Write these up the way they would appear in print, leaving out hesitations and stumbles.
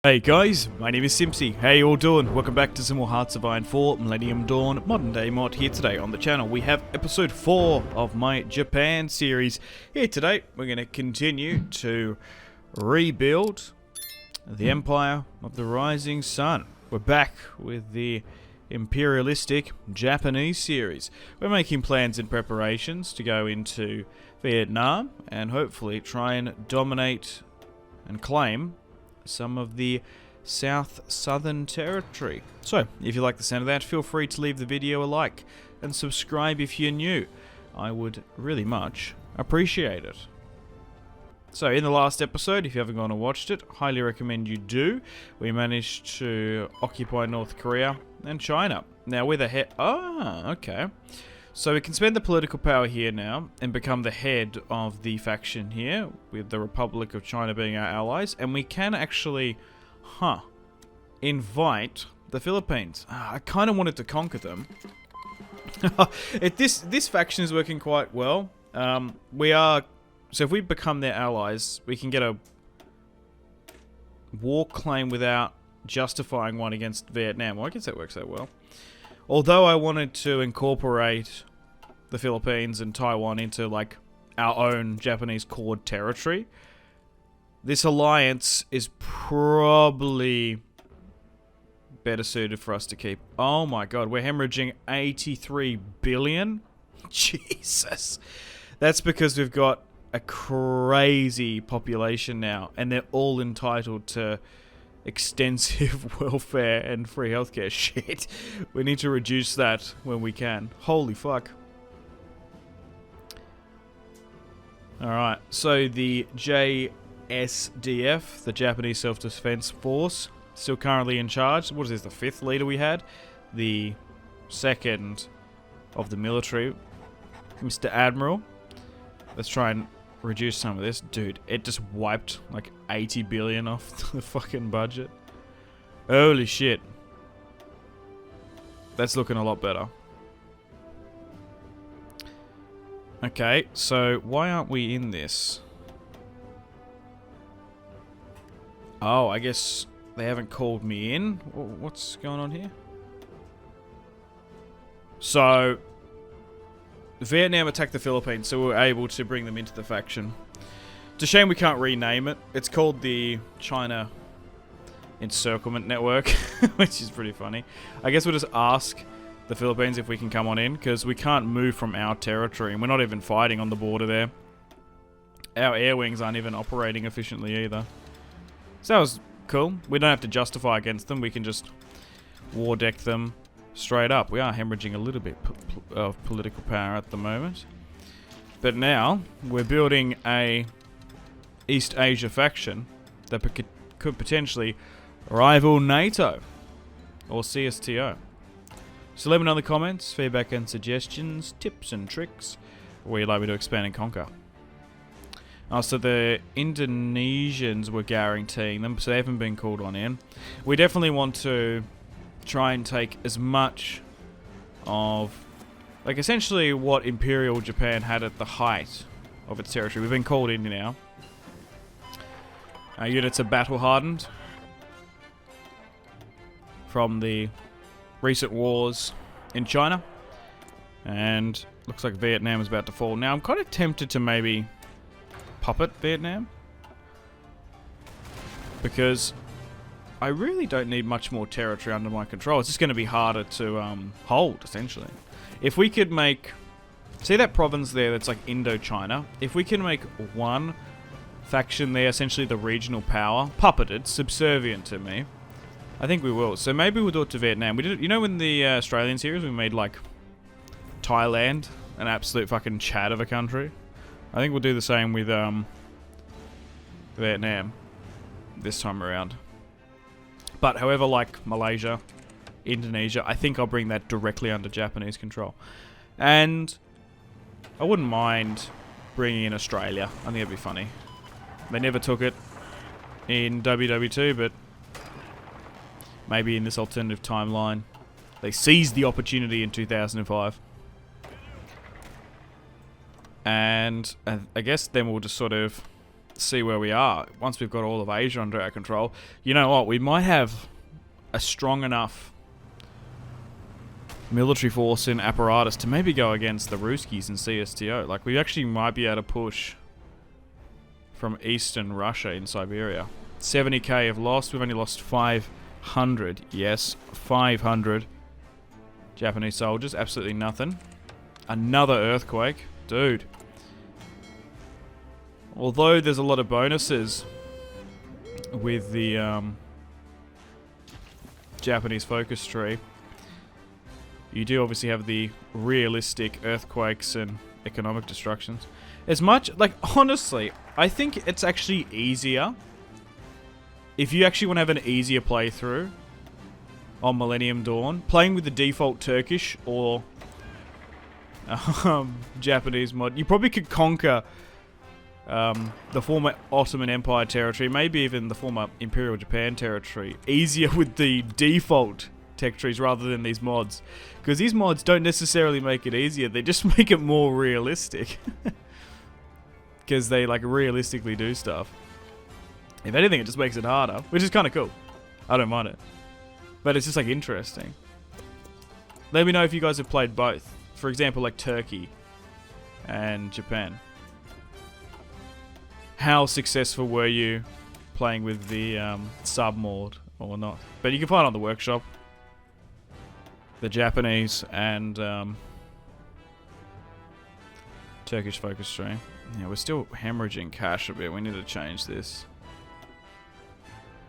Hey guys, my name is Simpzy. How you all doing? Welcome back to some more Hearts of Iron 4 Millennium Dawn Modern Day mod here today on the channel. We have episode 4 of my Japan series. Here today, we're going to continue to rebuild the Empire of the Rising Sun. We're back with the imperialistic Japanese series. We're making plans and preparations to go into Vietnam and hopefully try and dominate and claim some of the southern territory. So, if you like the sound of that, feel free to leave the video a like and subscribe if you're new. I would really much appreciate it. So, in the last episode, if you haven't gone and watched it, highly recommend you do. We managed to occupy North Korea and China. Now, we're the head... Ah, okay. So we can spend the political power here now and become the head of the faction here, with the Republic of China being our allies, and we can actually, invite the Philippines. I kind of wanted to conquer them. This faction is working quite well. So if we become their allies, we can get a war claim without justifying one against Vietnam. Well, I guess that works out well. Although I wanted to incorporate the Philippines and Taiwan into, like, our own Japanese core territory, this alliance is probably better suited for us to keep. Oh my god, we're hemorrhaging 83 billion? Jesus. That's because we've got a crazy population now, and they're all entitled to extensive welfare and free healthcare. Shit. We need to reduce that when we can. Holy fuck. Alright, so the JSDF, the Japanese Self-Defense Force, still currently in charge. What is this, the 5th leader we had? The 2nd of the military, Mr. Admiral. Let's try and reduce some of this. Dude, it just wiped like 80 billion off the fucking budget. Holy shit. That's looking a lot better. Okay, so why aren't we in this? Oh, I guess they haven't called me in. What's going on here? So Vietnam attacked the Philippines, so we were able to bring them into the faction. It's a shame we can't rename it. It's called the China Encirclement Network, which is pretty funny. I guess we'll just ask the Philippines if we can come on in, because we can't move from our territory, and we're not even fighting on the border there. Our air wings aren't even operating efficiently either. So that was cool. We don't have to justify against them. We can just war deck them straight up. We are hemorrhaging a little bit of political power at the moment. But now, we're building a East Asia faction that could potentially rival NATO or CSTO. So let me know in the comments, feedback and suggestions, tips and tricks, where you'd like me to expand and conquer. So the Indonesians were guaranteeing them, so they haven't been called on in. We definitely want to try and take as much of, like, essentially what Imperial Japan had at the height of its territory. We've been called in now. Our units are battle hardened from the recent wars in China, and looks like Vietnam is about to fall. Now I'm kind of tempted to maybe puppet Vietnam, because I really don't need much more territory under my control. It's just going to be harder to hold, essentially. If we could make, see that province there that's like Indochina, if we can make one faction there, essentially the regional power, puppeted, subservient to me, I think we will. So maybe we'll do it to Vietnam. We did, you know, in the Australian series, we made like Thailand an absolute fucking chat of a country. I think we'll do the same with Vietnam this time around. But however, like Malaysia, Indonesia, I think I'll bring that directly under Japanese control. And I wouldn't mind bringing in Australia. I think it'd be funny. They never took it in WW2, but maybe in this alternative timeline, they seized the opportunity in 2005. And I guess then we'll just sort of see where we are. Once we've got all of Asia under our control, you know what? We might have a strong enough military force in apparatus to maybe go against the Ruskies in CSTO. Like, we actually might be able to push from eastern Russia in Siberia. 70k have lost. We've only lost 500. Yes, 500 Japanese soldiers. Absolutely nothing. Another earthquake. Dude. Although there's a lot of bonuses with the Japanese focus tree, you do obviously have the realistic earthquakes and economic destructions. As much, like, honestly, I think it's actually easier. If you actually want to have an easier playthrough on Millennium Dawn, playing with the default Turkish or Japanese mod, you probably could conquer the former Ottoman Empire territory, maybe even the former Imperial Japan territory, easier with the default tech trees rather than these mods. Because these mods don't necessarily make it easier, they just make it more realistic. Because they, like, realistically do stuff. If anything, it just makes it harder, which is kind of cool. I don't mind it. But it's just, like, interesting. Let me know if you guys have played both. For example, like Turkey and Japan. How successful were you playing with the sub mod or not? But you can find it on the workshop. The Japanese and Turkish focus stream. Yeah, we're still hemorrhaging cash a bit. We need to change this.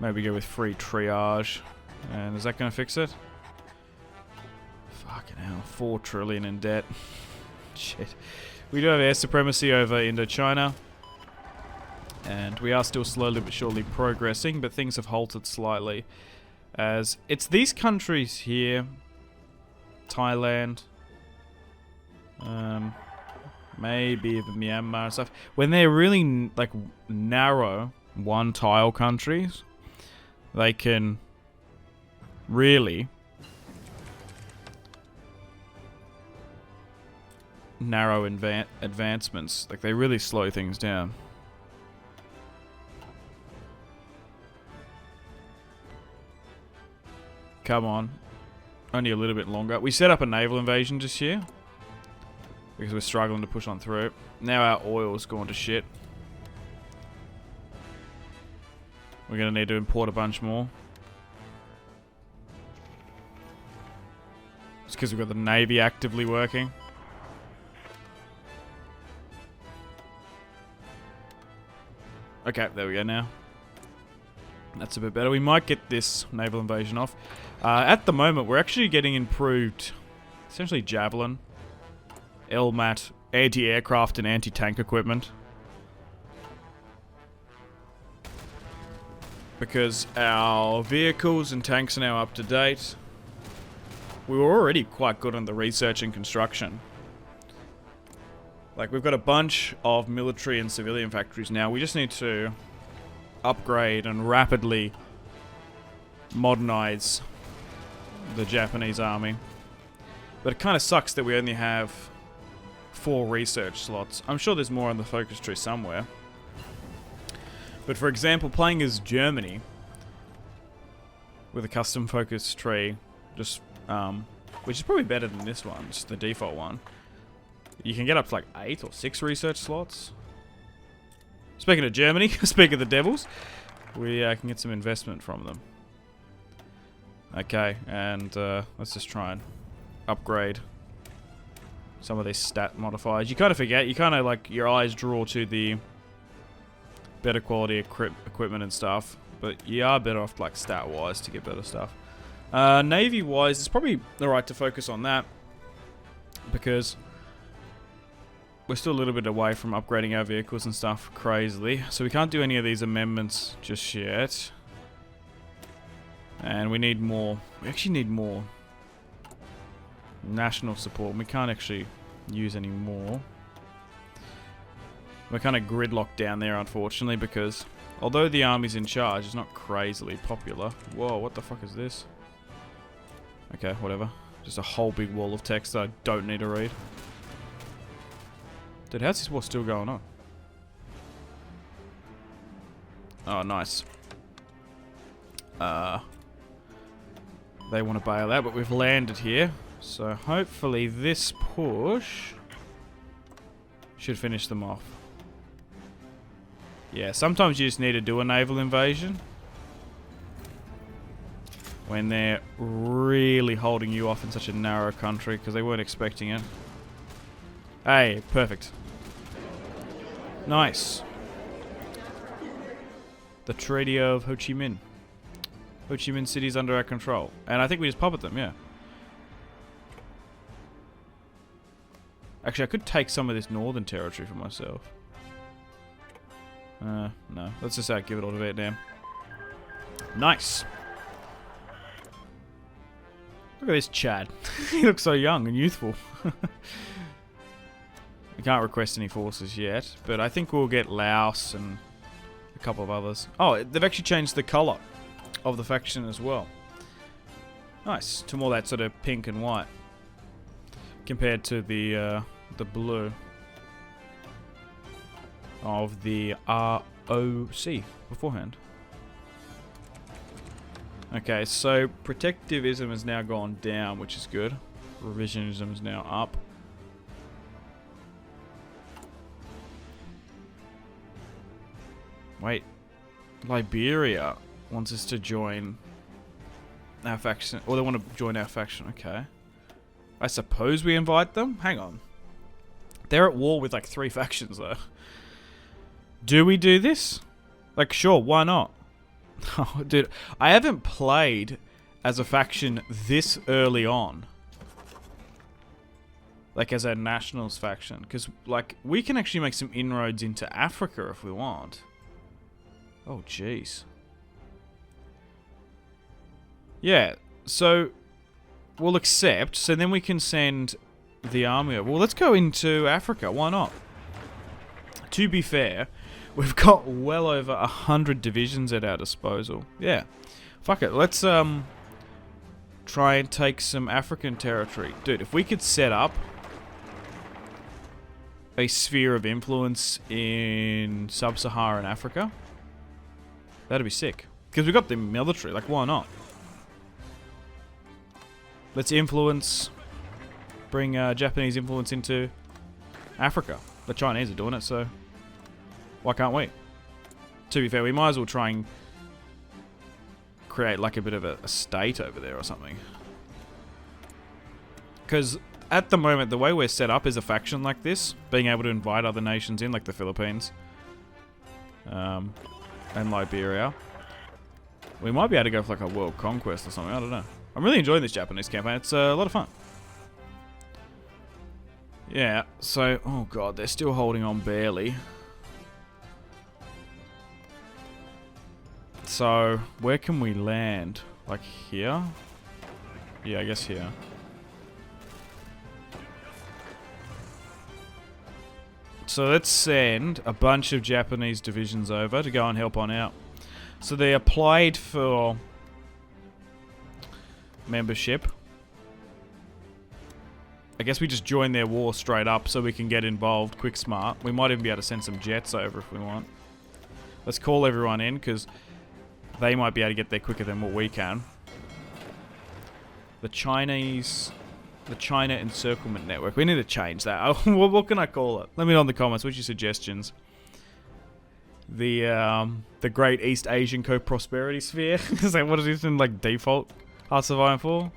Maybe go with free triage. And is that going to fix it? Fucking hell. 4 trillion in debt. Shit. We do have air supremacy over Indochina. And we are still slowly but surely progressing, but things have halted slightly. As it's these countries here, Thailand, maybe even Myanmar and stuff, when they're really like narrow one tile countries, they can really narrow advancements. Like, they really slow things down. Come on. Only a little bit longer. We set up a naval invasion just here. Because we're struggling to push on through. Now our oil's gone to shit. We're going to need to import a bunch more. It's because we've got the Navy actively working. Okay, there we go now. That's a bit better. We might get this naval invasion off. At the moment, we're actually getting improved, essentially Javelin, LMAT, anti-aircraft and anti-tank equipment. Because our vehicles and tanks are now up to date. We were already quite good on the research and construction. Like, we've got a bunch of military and civilian factories now. We just need to upgrade and rapidly modernize the Japanese army. But it kind of sucks that we only have 4 research slots. I'm sure there's more on the focus tree somewhere. But for example, playing as Germany with a custom focus tree, just which is probably better than this one, just the default one. You can get up to like 8 or 6 research slots. Speaking of Germany, speaking of the Devils, we can get some investment from them. Okay, and let's just try and upgrade some of these stat modifiers. You kind of forget, you kind of like, your eyes draw to the better quality equipment and stuff, but you are better off like stat-wise to get better stuff. Navy-wise, it's probably alright to focus on that, because we're still a little bit away from upgrading our vehicles and stuff crazily, so we can't do any of these amendments just yet. And we need more. We actually need more national support. We can't actually use any more. We're kind of gridlocked down there, unfortunately, because although the army's in charge, it's not crazily popular. Whoa, what the fuck is this? Okay, whatever. Just a whole big wall of text that I don't need to read. Dude, how's this war still going on? Oh, nice. They want to bail out, but we've landed here. So hopefully this push should finish them off. Yeah, sometimes you just need to do a naval invasion when they're really holding you off in such a narrow country because they weren't expecting it. Hey, perfect. Nice. The Treaty of Ho Chi Minh. Ho Chi Minh City is under our control. And I think we just pop at them, yeah. Actually, I could take some of this northern territory for myself. No. Let's just give it all to Vietnam. Nice. Look at this Chad. He looks so young and youthful. We can't request any forces yet, but I think we'll get Laos and a couple of others. Oh, they've actually changed the colour of the faction as well. Nice. To more that sort of pink and white compared to the blue of the ROC beforehand. Okay, so protectivism has now gone down, which is good. Revisionism is now up. Wait, Liberia wants us to join our faction, or they want to join our faction, okay. I suppose we invite them? Hang on. They're at war with like 3 factions though. Do we do this? Like, sure, why not? Oh, dude, I haven't played as a faction this early on. Like, as a nationals faction. Because, like, we can actually make some inroads into Africa if we want. Oh, jeez. Yeah, so we'll accept. So then we can send the army. Well, let's go into Africa. Why not? To be fair, we've got well over 100 divisions at our disposal. Yeah. Fuck it. Let's try and take some African territory. Dude, if we could set up a sphere of influence in sub-Saharan Africa, that'd be sick. Because we've got the military. Like, why not? Let's influence, bring Japanese influence into Africa. The Chinese are doing it, so why can't we? To be fair, we might as well try and create like a bit of a state over there or something. Because at the moment, the way we're set up is a faction like this, being able to invite other nations in, like the Philippines and Liberia. We might be able to go for like a world conquest or something, I don't know. I'm really enjoying this Japanese campaign, it's a lot of fun. Yeah, so, oh god, they're still holding on barely. So, where can we land? Like here? Yeah, I guess here. So let's send a bunch of Japanese divisions over to go and help on out. So they applied for membership. I guess we just join their war straight up so we can get involved quick smart. We might even be able to send some jets over if we want. Let's call everyone in because they might be able to get there quicker than what we can. The China Encirclement Network. We need to change that. What can I call it? Let me know in the comments. What's your suggestions? The Great East Asian Co-Prosperity Sphere. Is that what it is in like default? Hearts of Iron 4?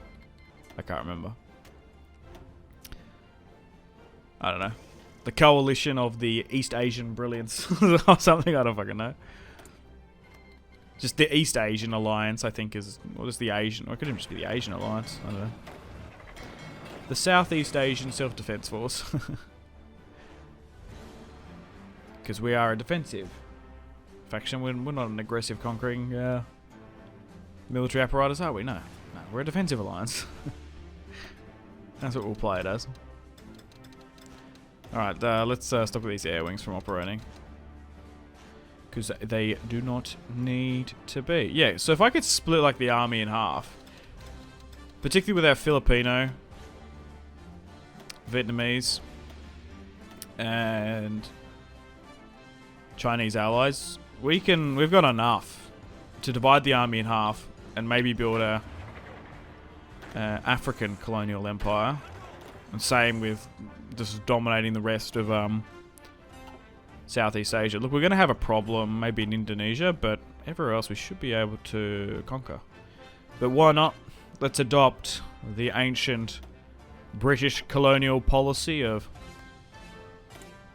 I can't remember. I don't know. The Coalition of the East Asian Brilliance or something. I don't fucking know. Just the East Asian Alliance, I think, is... What is the Asian... Or it could even just be the Asian Alliance. I don't know. The Southeast Asian Self-Defense Force. Because we are a defensive faction. We're not an aggressive, conquering military apparatus, are we? No. No, we're a defensive alliance. That's what we'll play it as. Alright, let's stop with these air wings from operating. Because they do not need to be. Yeah, so if I could split like the army in half, particularly with our Filipino, Vietnamese, and Chinese allies, we've got enough to divide the army in half and maybe build a African colonial empire. And same with just dominating the rest of Southeast Asia. Look, we're going to have a problem maybe in Indonesia, but everywhere else we should be able to conquer. But why not? Let's adopt the ancient British colonial policy of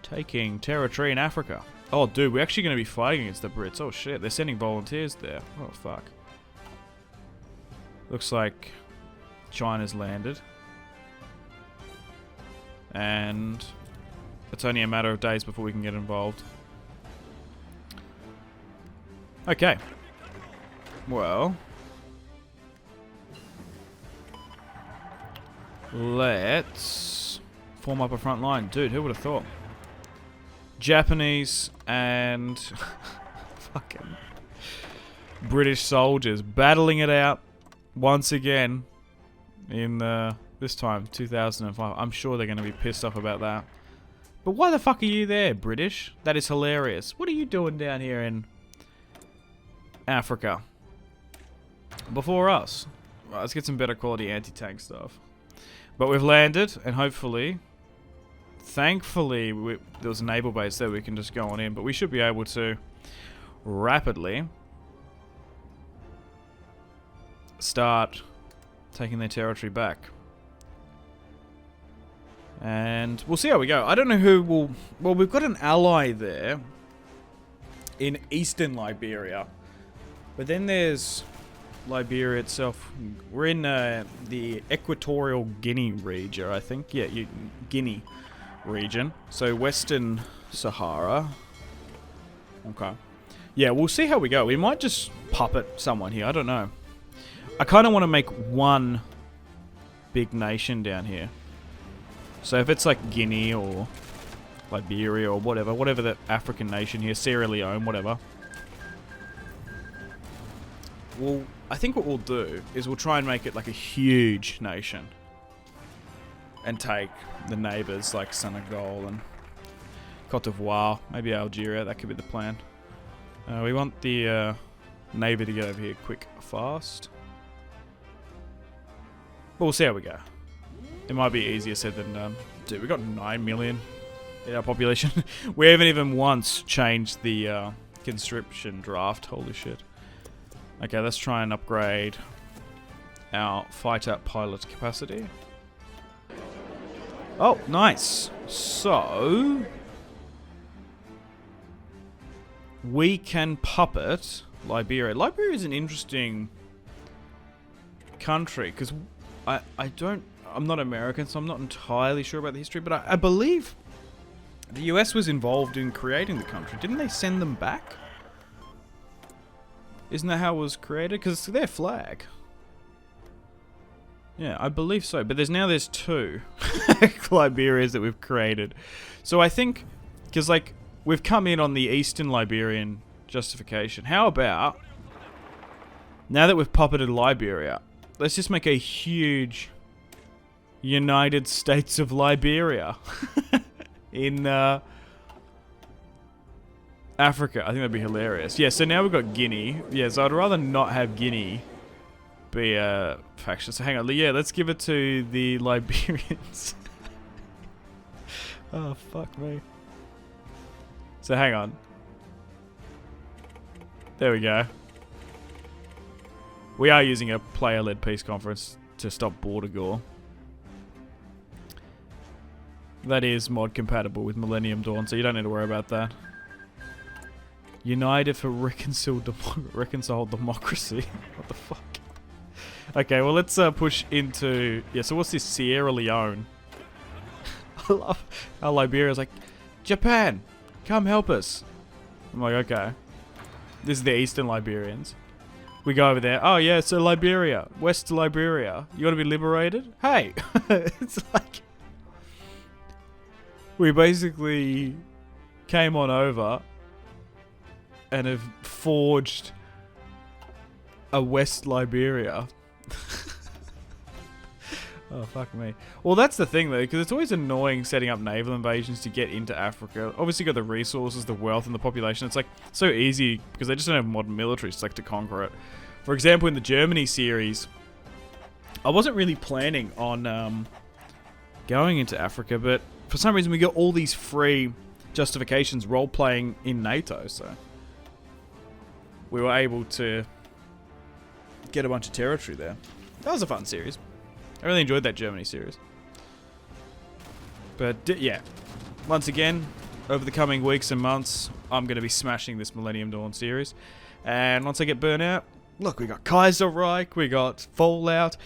taking territory in Africa. Oh, dude, we're actually going to be fighting against the Brits. Oh, shit. They're sending volunteers there. Oh, fuck. Looks like China's landed. And it's only a matter of days before we can get involved. Okay. Well, let's form up a front line. Dude, who would have thought? Japanese and fucking British soldiers battling it out once again in this time 2005. I'm sure they're going to be pissed off about that. But why the fuck are you there, British? That is hilarious. What are you doing down here in Africa before us? Well, let's get some better quality anti-tank stuff. But we've landed, and hopefully, thankfully, there was a naval base there we can just go on in. But we should be able to rapidly start taking their territory back. And we'll see how we go. I don't know who will... Well, we've got an ally there in eastern Liberia. But then there's Liberia itself. We're in the Equatorial Guinea region, I think. Yeah, Guinea region. So Western Sahara. Okay. Yeah, we'll see how we go. We might just puppet someone here. I don't know. I kind of want to make one big nation down here. So if it's like Guinea or Liberia or whatever that African nation here, Sierra Leone, whatever. Well, I think what we'll do is we'll try and make it like a huge nation. And take the neighbours like Senegal and Cote d'Ivoire, maybe Algeria, that could be the plan. We want the neighbour to get over here quick, fast. But we'll see how we go. It might be easier said than done. Dude, we got 9 million in our population. We haven't even once changed the conscription draft. Holy shit. Okay, let's try and upgrade our fighter pilot capacity. Oh, nice. So, we can puppet Liberia. Liberia is an interesting country because I'm not American, so I'm not entirely sure about the history, but I believe the US was involved in creating the country. Didn't they send them back? Isn't that how it was created? Because it's their flag. Yeah, I believe so. But there's two Liberias that we've created. So I think, because like, we've come in on the Eastern Liberian justification. How about, now that we've puppeted Liberia, let's just make a huge United States of Liberia in Africa. I think that'd be hilarious. Yeah, so now we've got Guinea. Yeah, so I'd rather not have Guinea be a faction. So hang on. Yeah, let's give it to the Liberians. Oh, fuck me. So hang on. There we go. We are using a player-led peace conference to stop border gore. That is mod compatible with Millennium Dawn, so you don't need to worry about that. United for reconciled democracy. What the fuck? Okay, well let's push into... Yeah, so what's this? Sierra Leone. I love how Liberia's like, Japan, come help us. I'm like, okay. This is the Eastern Liberians. We go over there. Oh yeah, so Liberia. West Liberia. You want to be liberated? Hey! It's like... We basically came on over and have forged a West Liberia. Oh, fuck me. Well, that's the thing, though, because it's always annoying setting up naval invasions to get into Africa. Obviously, you got the resources, the wealth, and the population. It's, like, so easy because they just don't have modern militaries, like, to conquer it. For example, in the Germany series, I wasn't really planning on going into Africa, but for some reason we got all these free justifications role-playing in NATO, so we were able to get a bunch of territory there. That was a fun series. I really enjoyed that Germany series. But, yeah. Once again, over the coming weeks and months, I'm going to be smashing this Millennium Dawn series. And once I get burnt out, look, we got Kaiserreich, we got Fallout.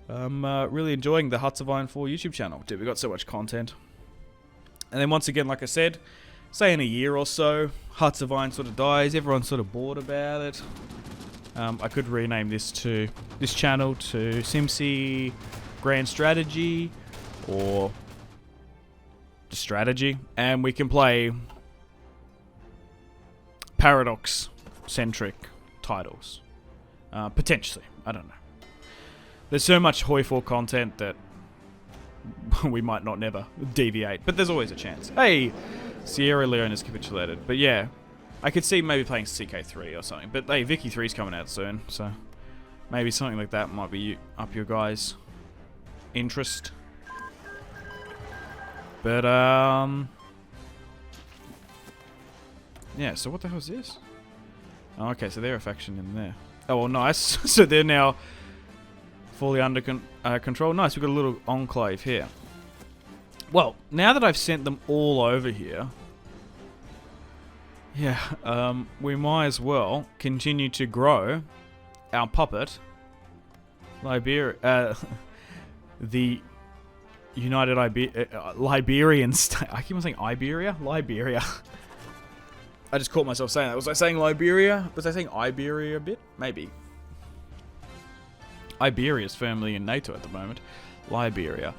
I'm really enjoying the Huts of Iron 4 YouTube channel. Dude, we got so much content. And then once again, like I said, say in a year or so, Huts of Iron sort of dies. Everyone's sort of bored about it. I could rename this channel to Simpzy Grand Strategy or just Strategy, and we can play Paradox-centric titles. Potentially, I don't know. There's so much Hoi 4 content that we might not never deviate, but there's always a chance. Hey, Sierra Leone has capitulated, but yeah. I could see maybe playing CK3 or something. But hey, Vicky 3's coming out soon, so maybe something like that might be up your guys' interest. But, yeah, so what the hell is this? Oh, okay, so they're a faction in there. Oh, well, nice. So they're now fully under control. Nice, we've got a little enclave here. Well, now that I've sent them all over here, yeah, we might as well continue to grow our puppet, Liberia, the United Liberian State. I keep on saying Iberia? Liberia. I just caught myself saying that. Was I saying Liberia? Was I saying Iberia a bit? Maybe. Iberia's firmly in NATO at the moment. Liberia.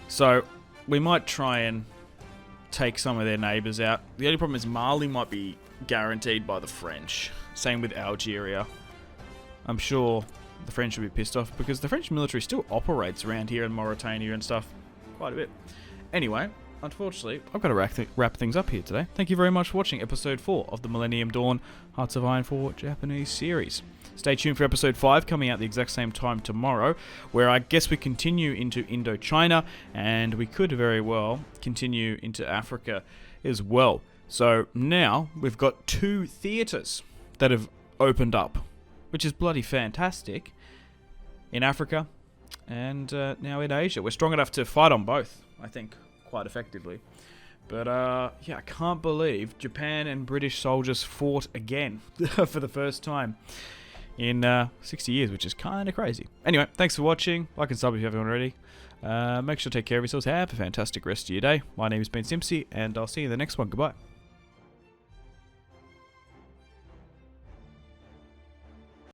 So, we might try and take some of their neighbours out. The only problem is Mali might be guaranteed by the French. Same with Algeria. I'm sure the French will be pissed off because the French military still operates around here in Mauritania and stuff quite a bit. Anyway, unfortunately, I've got to wrap things up here today. Thank you very much for watching episode 4 of the Millennium Dawn Hearts of Iron 4 Japanese series. Stay tuned for episode 5 coming out the exact same time tomorrow, where I guess we continue into Indochina, and we could very well continue into Africa as well. So now we've got 2 theatres that have opened up, which is bloody fantastic, in Africa and now in Asia. We're strong enough to fight on both, I think, quite effectively. But, yeah, I can't believe Japan and British soldiers fought again for the first time in 60 years, which is kind of crazy. Anyway, thanks for watching. Like and sub if you haven't already. Make sure to take care of yourselves. Have a fantastic rest of your day. My name has been Simpzy, and I'll see you in the next one. Goodbye.